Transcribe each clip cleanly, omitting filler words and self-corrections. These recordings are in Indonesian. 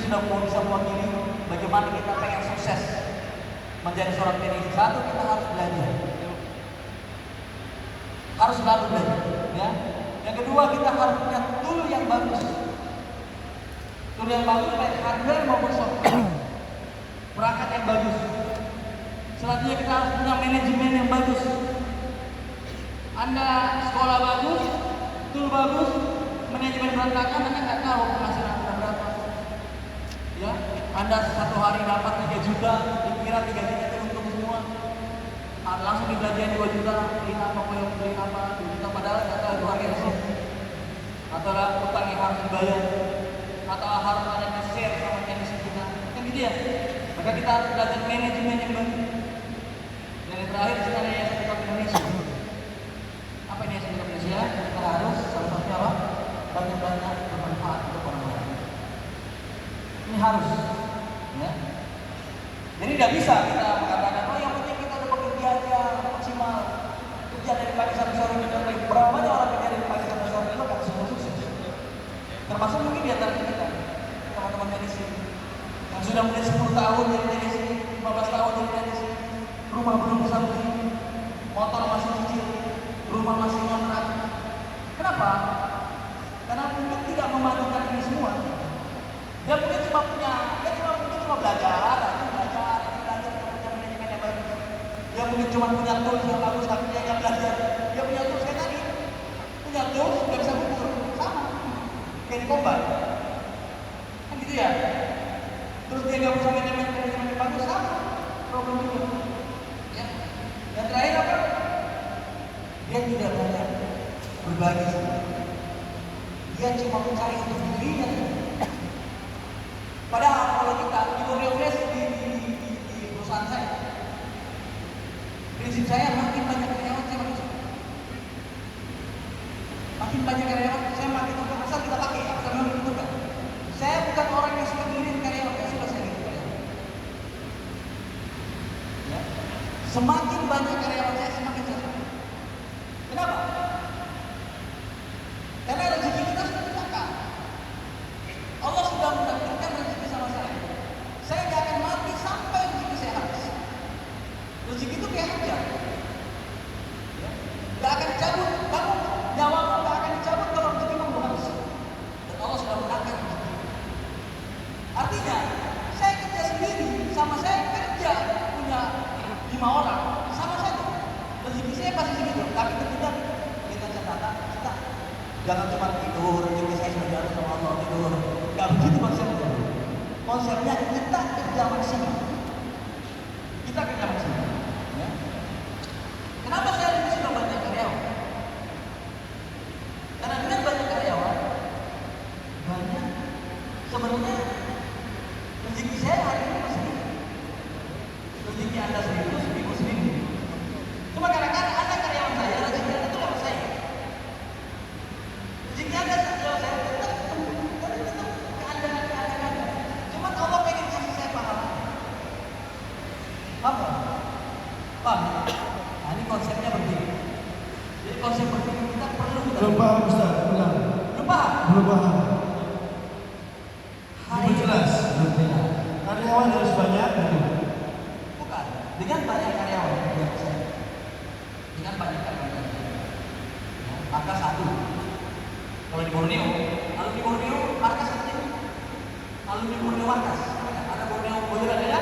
sudah bisa mewakili bagaimana kita pengen sukses menjadi seorang PNS. Satu, kita harus belajar, harus selalu belajar, ya. Yang kedua, kita harus punya tool yang bagus, baik hardware maupun software, perangkat yang bagus. Selanjutnya kita harus punya manajemen yang bagus. Anda sekolah bagus, tool bagus, manajemen berantakan, Anda nggak tahu penghasilan Anda berapa. Ya, Anda satu hari dapat 3 juta, dikira 3 juta itu untung semua. Langsung dibelanjain 2 juta, beli apa, beli apa, 2 juta, padahal nggak tahu itu harga sih. Atau utang yang harus dibayar, atau harus ada yang share sama teknisi kita, kan gitu ya. Maka kita harus belajar manajemen yang bagus. Dan yang terakhir sekarang Yayasan Kitab Indonesia. Apa ini Yayasan Kitab Indonesia? Kita harus salah satunya apa? Banyak-banyak bermanfaat untuk orang lain. Ini harus, ya. Jadi tidak bisa kita mengatakan, oh yang penting kita udah bekerja aja maksimal, kerja dari pagi sampai sore. Berapa banyak orang kerja dari pagi sampai sore itu akan semua sukses. Termasuk mungkin di antara kita, teman-teman teknisi yang sudah mulai 10 tahun jadi teknisi, 15 tahun jadi teknisi, rumah belum bisa beli, motor masih cicil, rumah masih ngontrak. Kenapa? Karena mungkin tidak memadukan ini semua. Dia mungkin cuma belajar, punya manajemen yang bagus. Dia mungkin cuma punya tools yang bagus, tapi dia nggak belajar. Dia punya tools kayak tadi, punya tools nggak bisa ngukur, sama kayak di kombat, kan gitu ya. Terus dia nggak bisa manajemen yang bagus, sama problem juga. Ya. Dan terakhir apa? Dia tidak belajar berbagi. Dia cuma mencari untuk dirinya. Padahal kalau kita di Borneo Flash di perusahaan saya, prinsip saya makin banyak karyawan saya makin suka. Makin banyak karyawan saya makin suka. Asal kita pakai, asal memang dibutuhkan. Saya bukan orang yang suka ngirim karyawan, saya suka saya ngirim karyawan. Ya. Semakin banyak karyawan saya semakin saya suka. Kenapa? Karena rezeki kita sudah ditentukan. Allah sudah menakdirkan rezeki sama saya. Saya tidak akan mati sampai rezeki saya habis. Rezeki itu kayak hajar, ya. Tidak akan dicabut. Kamu nyawamu tidak akan dicabut kalau rezekimu belum habis. Dan Allah sudah menakdirkan rezeki. Artinya, saya kerja sendiri sama saya kerja punya 5 orang sama saja. Rezeki saya pasti segitu. Tapi ketika kita catatan, kita jangan cuma tidur. Rezeki saya sudah diatur sama Allah, tidur. Gak begitu konsepnya. Konsepnya kita kerja maksimal. Kita kerja maksimal. Ya. Kenapa saya lebih suka banyak karyawan? Karena dengan banyak karyawan, banyak sebenarnya rezeki saya hari ini masih rezeki Anda 1.000, 1.000. Cuma kadang-kadang ada karyawan saya, rezeki Anda itu lewat saya. Rezeki Anda lewat saya tetap keadaan. Cuma Allah pengen kasih saya pahala. Apa? Paham? Nah, ini konsepnya begini. Jadi konsep begini kita perlu kita. Belum paham Ustaz, ulang. Belum paham? Belum paham. Hari Belum jelas. belum jelas. Karyawan harus banyak. Bukan. Dengan banyak karyawan yang saya. Dengan banyak karyawan. Ya, maka satu. Kalau di Borneo, alumni Borneo markas apa sih? Alumni Borneo markas. Ada Borneo Boyolali ya?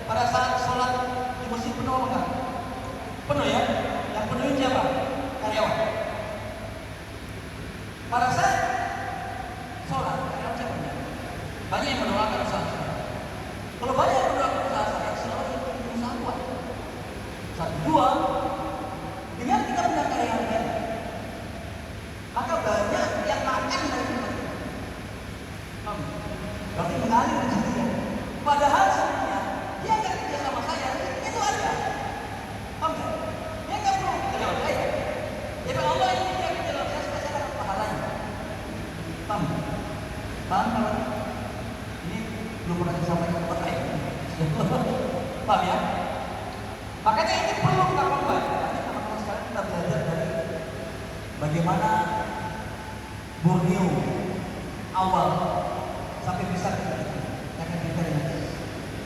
Pada saat sholat di masjid penuh apa enggak? Penuh ya? Yang penuhin siapa? Karyawan. Pada saat sholat, karyawan siapa? Banyak yang mendoakan usaha. Kalau banyak yang mendoakan usaha saya, selalu usaha kuat. Satu, dua, dengan kita punya karyawan banyak, maka banyak yang makan dari kita. Berarti mengalir rezeki ya. Padahal sebenarnya dia nggak kerja sama saya, itu ada. Paham nggak? Dia nggak perlu kerja sama saya. Jadi Allah ini dia kerja sama saya supaya saya dapat pahalanya. Paham? Paham kalau ini belum pernah disampaikan kepada saya. Paham ya? Makanya ini perlu kita pahami. Teman-teman sekalian kita belajar dari bagaimana Borneo awal sampai bisa kita.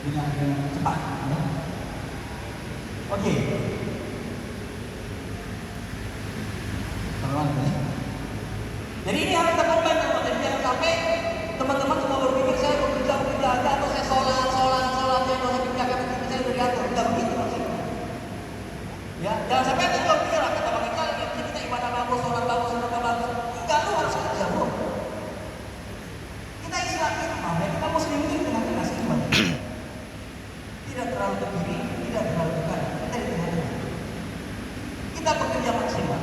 dengan cepat. Ya. Oke. Jadi ini harus kita combine, teman-teman. Jadi jangan sampai teman-teman semua berpikir saya bekerja aja atau saya sholat saya dosa kerjakan itu saya udah diatur. Enggak begitu maksudnya. Ya, jangan sampai kita berpikir kata Bang Iqbal, kita ibadah bagus, sholat bagus, sedekah bagus. Enggak, lu harus kerja, bro. Kita Islam kita muslim ini dengan kasih iman. Tidak terlalu ke kiri, tidak terlalu ke kanan. Kita di tengah-tengah. Kita bekerja maksimal.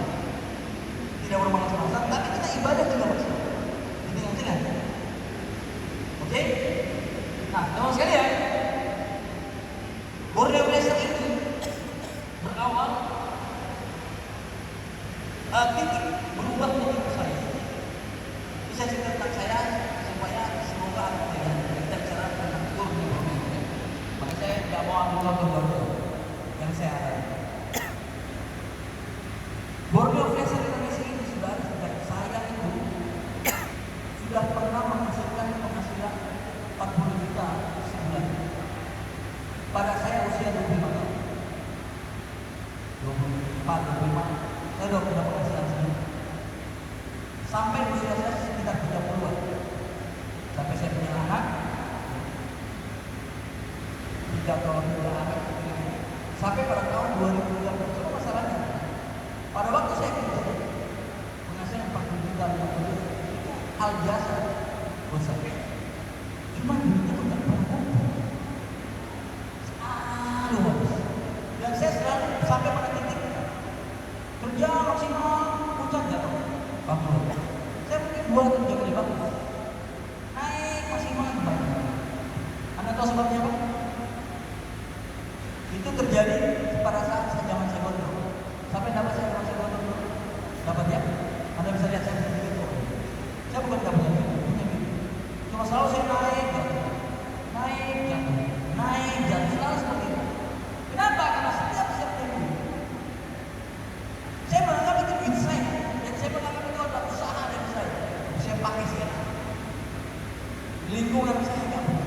Tidak bermalas-malasan, tapi kita ibadah juga maksimal. Di tengah-tengah. Oke? Nah, teman sekalian, Borneo Blazer itu berawal titik berubah menjadi saya. Bisa cerita tentang saya supaya semoga ada yang kita bicara tentang Borneo Blazer. Maka saya tidak mau ambil contoh Borneo yang saya alami. Borneo Blazer Indonesia ini sudah saya itu sudah pernah menghasilkan penghasilan 40 juta sebulan. Pada saya usia 25 tahun. 24, 25, saya sudah punya penghasilan sendiri. Sampai usia saya sekitar 30-an. Sampai saya punya anak. 3 tahun punya anak. Sampai pada tahun 2013. Apa masalahnya? Pada waktu saya kerja, penghasilan 40 juta, 50 juta, itu hal biasa buat saya. Cuma duitnya tuh nggak pernah kumpul. Selalu habis. Dan saya selalu sampai pada titik kerja maksimal, puncak jatuh. Bangkrut. Saya mungkin 2 atau 3 kali bangkrut. Naik maksimal banyak. Anda tahu sebabnya apa? Itu terjadi pada saat zaman saya gondrong. Sampai dapat saya zaman saya gondrong. Dapat ya? Anda bisa lihat saya punya duit. Saya bukan nggak punya duit, punya duit. Cuma selalu saya naik jatuh, selalu seperti itu. Kenapa? Karena setiap saya punya duit, saya menganggap itu duit saya, dan saya menganggap itu adalah usaha dari saya. Saya pakai sekarang. Lingkungan saya nggak punya,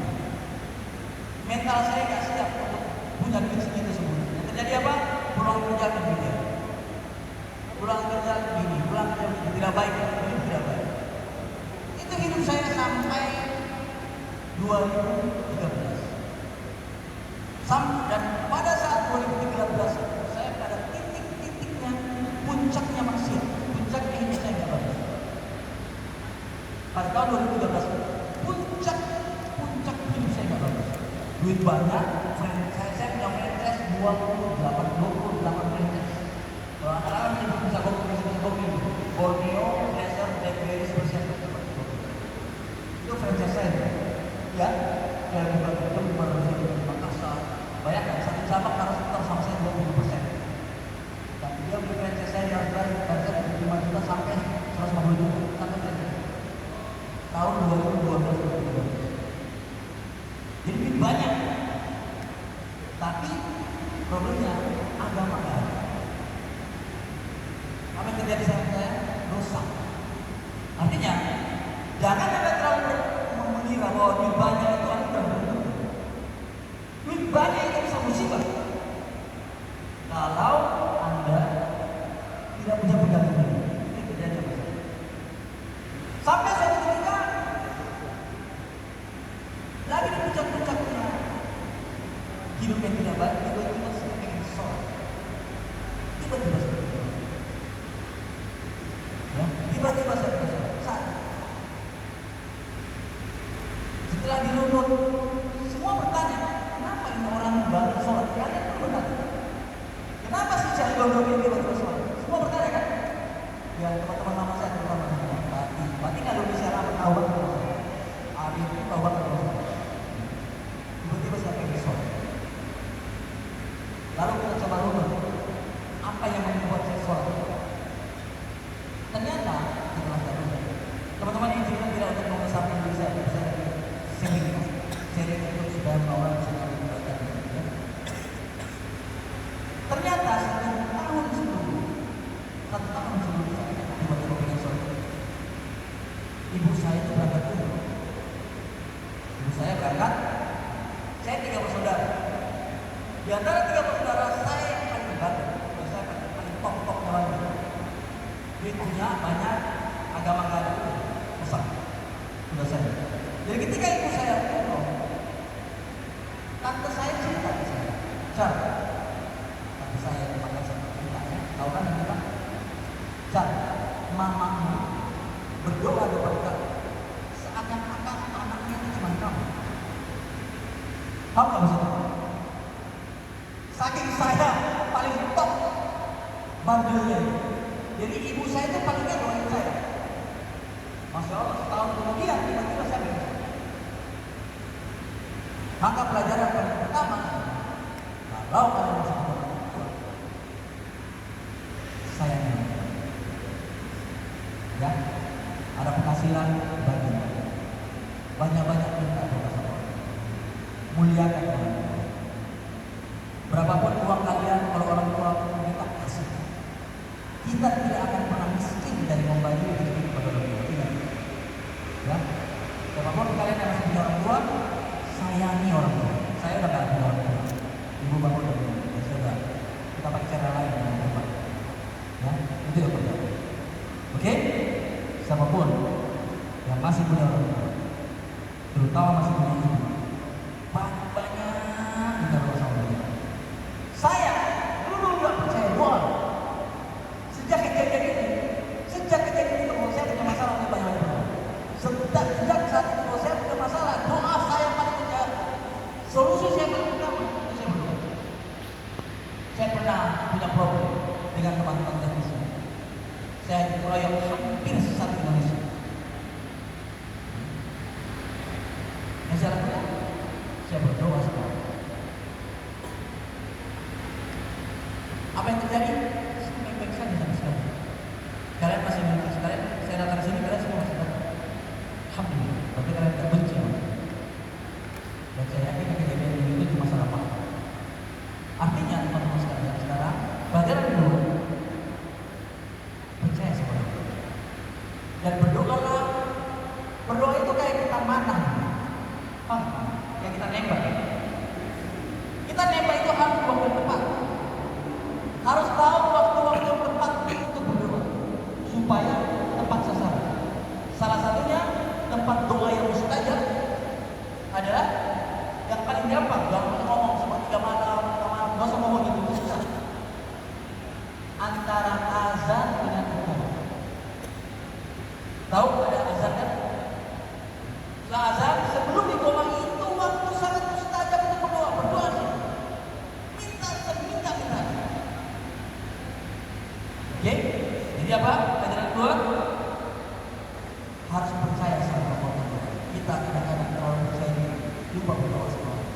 mental saya nggak siap untuk punya duit segitu semua. Yang terjadi apa? Pulang kerja ke dunia, pulang kerja begini, pulang kerja begini, tidak baik, hidup tidak baik. Itu hidup saya sampai 2013. Dan pada saat 2013 saya pada titik-titiknya, puncaknya maksiat, puncaknya hidup saya nggak bagus. Pada tahun 2013 puncak hidup saya nggak bagus. Duit banyak, saya punya franchise 28 franchise. Kalau anak-anak bisa kopi, Borneo, Blazer, Blackberry, Persian, itu franchise saya. Ya, saya bukan itu di Makassar. Bayangkan satu cabang harus tetap sama saya 20%. Tapi dia beli franchise saya yang dari 5 juta sampai 150 juta satu franchise. Tahun 2012. Jadi duit banyak. Tapi problemnya agama nggak ada. Apa yang terjadi sama saya? Rusak. Artinya, jangan Anda terlalu mengira bahwa duit banyak itu anugerah. Duit banyak itu bisa musibah. Kalau Anda tidak punya pegangan, itu terjadi apa? Sampai suatu ketika lagi di puncak-puncaknya hidup yang tidak baik, tiba-tiba saya pengen sholat. Tiba-tiba saya pengen sholat. Ya, tiba-tiba saya pengen sholat. Setelah dirunut, semua bertanya, kenapa ini orang bangun sholat? Kalian pun bertanya, kenapa sih saya gondrong ini tiba-tiba sholat? Semua bertanya kan? Ya teman-teman nama saya terutama Pati kalau bisa lama tahu banget. Abi itu tahu banget. Tiba-tiba saya pengen sholat. Lalu kita coba runut, apa yang membuat saya sholat? Ternyata setelah saya runut, teman-teman ini juga tidak untuk mengesahkan diri saya sering itu sudah orang sedang membaca. Ternyata 1 tahun sebelum saya tiba-tiba pengen sholat. Ibu saya itu berangkat dulu. Ibu saya berangkat, saya 3 bersama Di antara tiga bersaudara, saya yang paling bandel, saya paling top orangnya. Duit punya banyak, agama gak ada, besar. Sudah saya. Jadi ketika ibu saya umroh, tante saya cerita ke saya, Car, tante saya yang pakai sama kita, ya, tahu kan kita? Car, mamamu berdoa depan kamu, seakan-akan anaknya itu cuma kamu. Tahu nggak maksudnya? Saking saya paling top bandelnya. Jadi ibu saya itu palingnya doain saya. Masya Allah, setahun kemudian tiba-tiba saya bebas. Maka pelajaran yang pertama, kalau kalian masih orang tua, sayangnya, ya, ada penghasilan bagi banyak-banyak minta doa sama orang. Muliakan orang tua. Berapapun uang kalian, kalau orang tua kita kasih. Kita tidak akan pernah miskin dari membagi rezeki kepada orang tua. Tidak. Ya. Siapapun kalian yang masih punya orang tua, sayangi orang tua. Saya udah gak punya orang tua. Ibu bapak udah punya. Ya sudah. Kita pakai cara lain dengan bapak. Ya, itu yang pertama. Oke? Siapapun yang masih punya orang tua, terutama masih punya ibu, banyak kita doa sama dia. Saya dulu nggak percaya doa. Sejak kejadian itu, kalau saya punya masalah ini banyak doa. Sejak saat itu kalau saya punya masalah, doa saya paling punya solusi saya paling utama. Saya berdoa. Saya pernah punya problem dengan teman-teman teknis. Saya dikeroyok hampir sesat Indonesia. Yang saya lakukan, saya berdoa sama Allah. Apa yang terjadi? Saya baik-baik saja sampai sekarang. Kalian masih menang sekalian, saya datang sini, kalian semua masih datang. Alhamdulillah, tapi kalian tidak benci sama saya. Dan saya yakin kejadian ini itu cuma salah paham. Artinya teman-teman sekalian sekarang, pelajaran dulu, percaya sama Allah. Dan berdoalah. Berdoa itu kayak kita manah. Yang kita nembak. Kita nembak itu harus waktu yang tepat. Harus tahu waktu-waktu yang tepat untuk berdoa supaya tepat sasaran. Salah satunya tempat doa yang mustajab adalah yang paling gampang. Jangan usah ngomong sama 3 malam, nggak usah ngomong gitu, susah. Antara azan dengan ikam. Tahu ada azan kan? Setelah azan sebelum dikomang itu waktu sangat mustajab untuk berdoa. Berdoa sih. Minta. Oke? Jadi apa? Pelajaran kedua, harus percaya sama Allah. Kita kadang-kadang terlalu percaya diri, lupa berdoa sama Allah.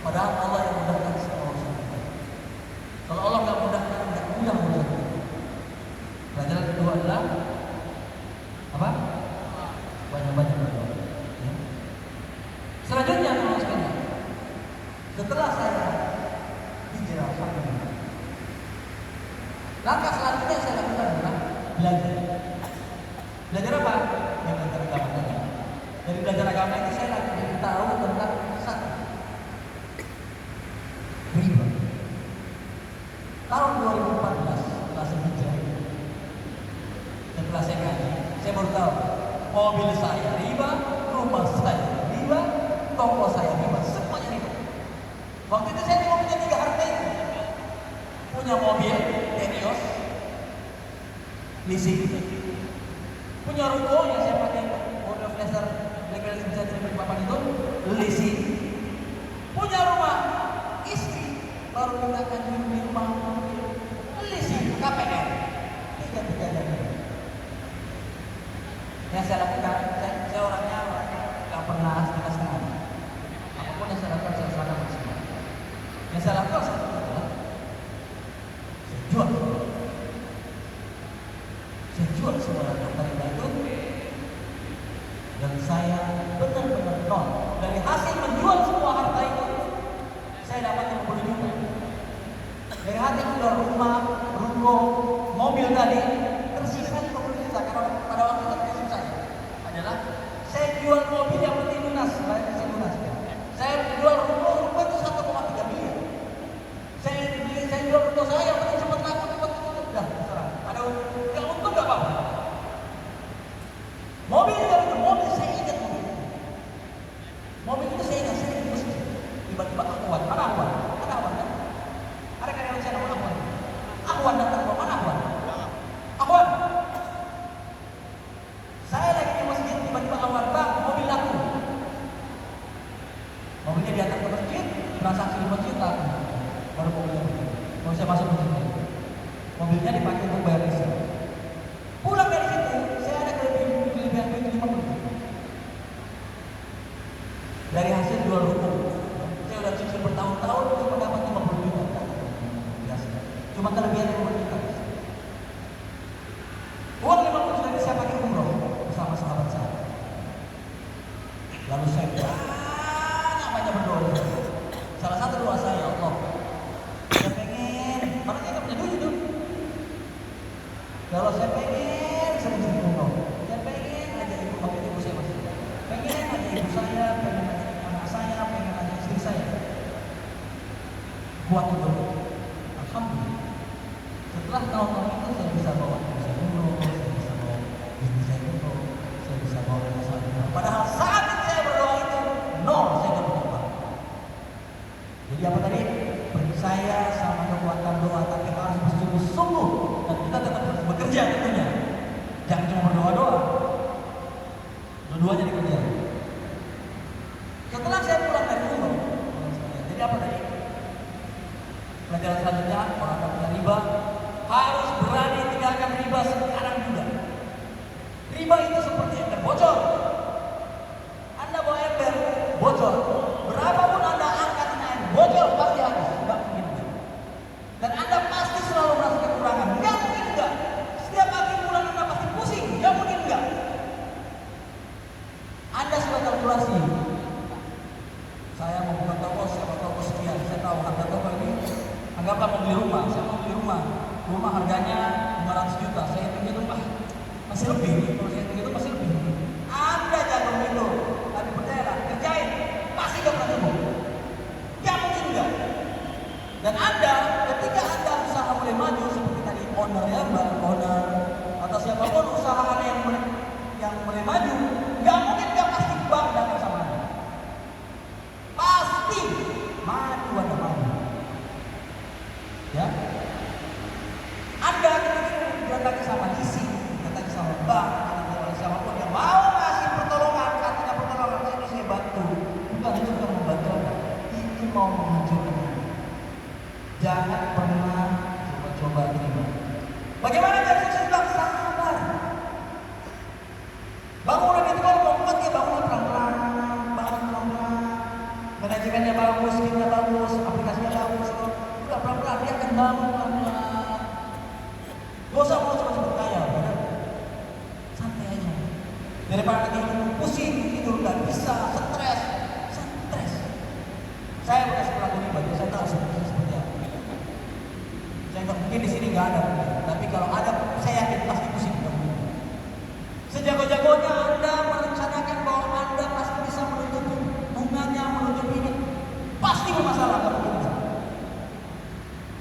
Padahal Allah yang mudahkan semua urusan kita. Kalau Allah nggak mudahkan, nggak mudah urusan kita. Pelajaran kedua adalah apa? Banyak-banyak berdoa. Ya. Selanjutnya, teman-teman sekalian, setelah saya hijrah sampai Madinah, langkah selanjutnya yang saya lakukan adalah belajar. Belajar apa? Ya belajar agama tadi. Dari belajar agama itu saya lagi tahu tentang satu riba. Tahun 2014 setelah saya hijrah, setelah saya ngaji, saya baru tahu mobil saya riba, rumah saya riba, toko saya riba, semuanya riba. Waktu itu saya cuma punya 3 harta itu. Punya mobil Terios, leasing. Punya ruko yang saya pakai model flasher legal bisa terima papan itu, leasing. Punya rumah, istri baru pindahkan di rumah, leasing, KPR. 3 dari yang saya lakukan, saya orangnya nggak pernah setengah-setengah. Apapun yang saya lakukan, saya usahakan maksimal. Yang saya lakukan adalah saya jual semua harta riba itu, dan saya benar-benar nol. Dari hasil menjual semua harta itu, saya dapat 50 juta. Dari hasil menjual rumah, ruko, mobil tadi, tersisa 50 juta. Karena pada waktu itu prinsip saya adalah saya jual mobil yang penting lunas, bayar lunas. Saya jual rumah itu 1,3 miliar. masuk ke sini. Mobilnya dipakai untuk bayar listrik. Pulang dari situ, saya ada kelebihan duit 50 juta. Dari hasil jual rumah, saya udah cicil bertahun-tahun cuma dapat 50 juta. Biasa. Cuma kelebihan 50 juta. Uang 50 juta ini saya pakai umroh bersama sahabat saya. Lalu saya banyak berdoa. Salah satu doa saya, Allah, saya pengen, karena saya punya duit itu. Kalau saya pengen, saya bisa umroh. Saya pengen aja ibu saya masih. Pengen aja ibu saya, pengen aja anak saya, pengen aja istri saya. Kuat itu. Alhamdulillah. Setelah tahun-tahun itu saya bisa bawa ibu saya umroh, saya bisa bawa istri saya umroh, saya bisa bawa anak saya umroh. Padahal saat itu saya berdoa itu, nol saya tidak punya apa. Jadi apa tadi? Percaya sama kekuatan doa, tapi harus bersungguh-sungguh dan kita tetap harus bekerja tentunya. Jangan cuma berdoa-doa. Dua-duanya dikerjain. Setelah saya pulang dari umroh, jadi apa tadi? Pelajaran selanjutnya, orang yang punya riba harus berani tinggalkan riba sekarang juga. Riba itu seperti ember bocor. Anda bawa ember bocor, berapapun Anda angkat air bocor pasti habis, nggak mungkin enggak. Dan Anda pasti selalu merasa kekurangan, nggak mungkin enggak. Setiap akhir bulan Anda pasti pusing, nggak mungkin enggak. Anda sudah kalkulasi. Saya mau buka toko, siapa toko sekian, saya tahu harga toko ini. Anggaplah mau beli rumah, saya mau beli rumah harganya 500 juta, saya hitung itu masih lebih, kalau saya hitung itu masih lebih. Anda jago itu, tapi percayalah, kerjain, pasti gak pernah cukup. Gak mungkin enggak. Dan Anda, ketika Anda usaha mulai maju, seperti tadi owner ya, mbak owner, atau siapapun usaha Anda yang mulai maju, gak mungkin gak pasti bank datang sama Anda. Pasti maju Anda maju. Ya, Anda ketika didatangi sama leasing, didatangi sama bank, didatangi siapapun yang mau ngasih pertolongan, artinya pertolongan ini saya bantu, bukan itu bukan membantu Anda, itu mau menghancurkan Anda. Jangan pernah coba-coba terima. Bagaimana biar sukses bang? Sabar. Bangunan itu kalau mau kuat ya bangun pelan-pelan, manajemennya bagus, timnya bagus, aplikasinya bagus, udah pelan-pelan dia akan bangun pelan-pelan. Gak usah mau cepat-cepat kaya, benar? Santai aja. Daripada nanti pusing, tidur nggak bisa, stres. Saya udah sekolah ini baju, saya tahu seperti apa. Saya nggak mungkin di sini nggak ada, tapi kalau ada, saya yakin pasti pusing. Sejago-jagonya Anda merencanakan bahwa Anda pasti bisa menutup bunganya, menutup ini, pasti bermasalah, nggak mungkin bisa.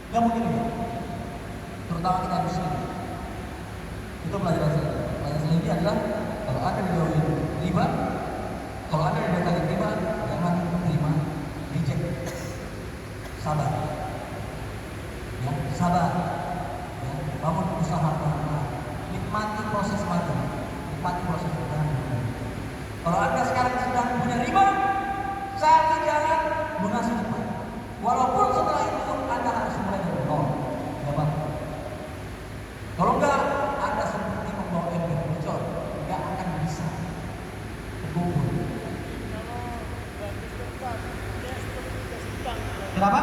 Nggak mungkin bisa. Terutama kita harus ini. Itu pelajaran saya. Pelajaran selanjutnya adalah kalau Anda dijauhi riba, kalau Anda didatangi riba, jangan terima, reject. Sabar. Ya, sabar. Ya, bangun usaha pelan-pelan. Nikmati proses maju. Nikmati proses perjalanan. Kalau Anda sekarang sedang punya riba, cari jalan lunasi cepat. Walaupun setelah itu Anda harus mulai dari nol. Dapat. Kalau enggak, Anda seperti membawa ember bocor, enggak akan bisa terkumpul. Kenapa?